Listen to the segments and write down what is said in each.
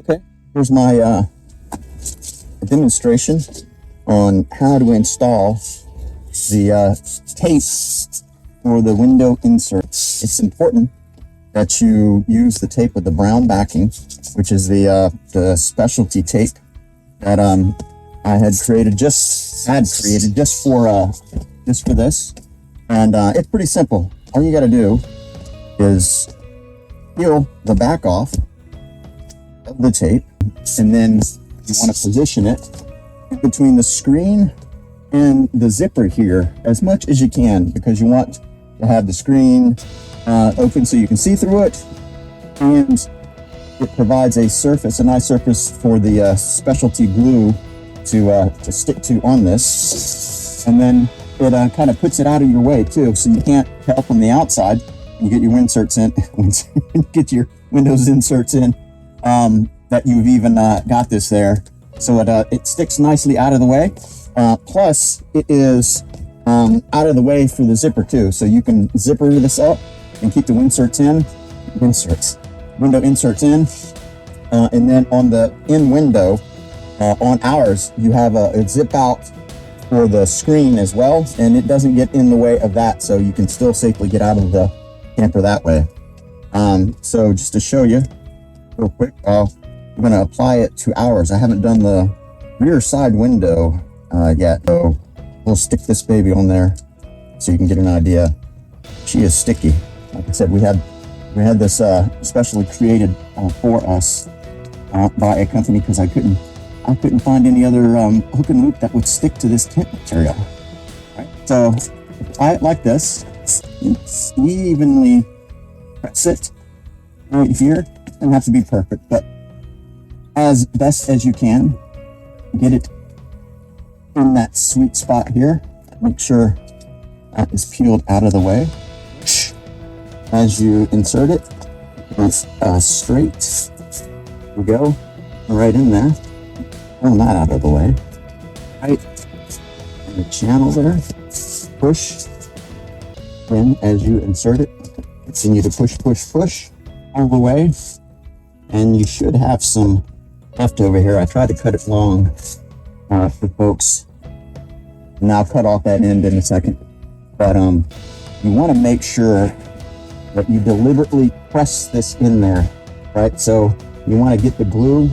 Okay, here's my demonstration on how to install the tape for the window inserts. It's important that you use the tape with the brown backing, which is the specialty tape that I had created just for this, and it's pretty simple. All you got to do is peel the back off of the tape, and then you want to position it between the screen and the zipper here as much as you can, because you want to have the screen open so you can see through it, and it provides a nice surface for the specialty glue to stick to on this, and then it kind of puts it out of your way too, so you can't tell from the outside. You get your inserts in, get your Windows inserts in, that you've even got this there, so it sticks nicely out of the way. Plus, it is out of the way for the zipper too, so you can zipper this up and keep the window inserts in, and then on the in window, on ours, you have a zip out for the screen as well, and it doesn't get in the way of that, so you can still safely get out of the camper that way. So just to show you real quick, I'm going to apply it to ours. I haven't done the rear side window yet, so we'll stick this baby on there so you can get an idea. She is sticky. Like I said, we had this specially created for us by a company, because I couldn't find any other hook and loop that would stick to this tent material. Right? So apply it like this. Evenly press it right here. Doesn't have to be perfect, but as best as you can, get it in that sweet spot here. Make sure that is peeled out of the way. As you insert it, it's straight. There we go, right in there. Pull that out of the way. Right in the channel there. Push. Then as you insert it, continue to push all the way, and you should have some left over here. I tried to cut it long for folks, and I'll cut off that end in a second. But you want to make sure that you deliberately press this in there, right? So you want to get the glue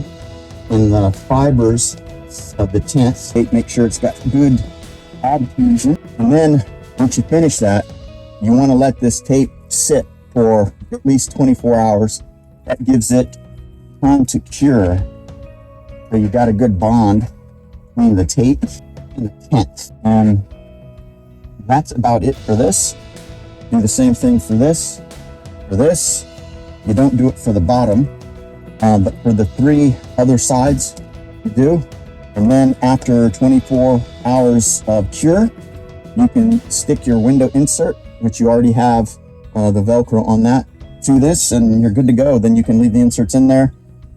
in the fibers of the tent. Make sure it's got good adhesion, and then once you finish that, you want to let this tape sit for at least 24 hours. That gives it time to cure. So you got a good bond between the tape and the tent. And that's about it for this. Do the same thing for this. For this, you don't do it for the bottom, but for the 3 other sides, you do. And then after 24 hours of cure, you can stick your window insert, which you already have the Velcro on that, to this, and you're good to go. Then you can leave the inserts in there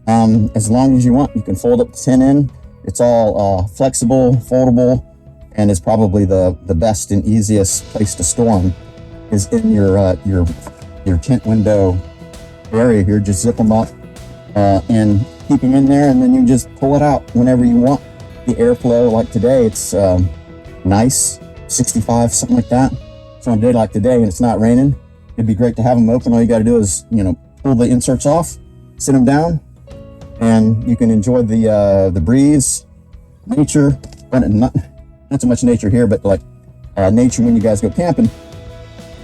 as long as you want. You can fold up the tin in. It's all flexible, foldable, and is probably the best and easiest place to store them is in your tent window area here. Just zip them up and keep them in there, and then you just pull it out whenever you want. The airflow, like today, it's nice, 65, something like that. So on a day like today and it's not raining, it'd be great to have them open. All you got to do is, pull the inserts off, sit them down, and you can enjoy the breeze, nature. Not so much nature here, but like nature when you guys go camping.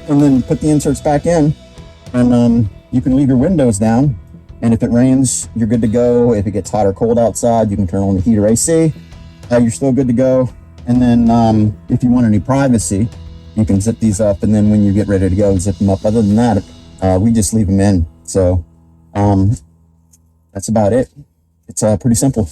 And then put the inserts back in, and you can leave your windows down. And if it rains, you're good to go. If it gets hot or cold outside, you can turn on the heater AC. You're still good to go. And then if you want any privacy, you can zip these up, and then when you get ready to go, zip them up. Other than that, we just leave them in. So that's about it. It's pretty simple.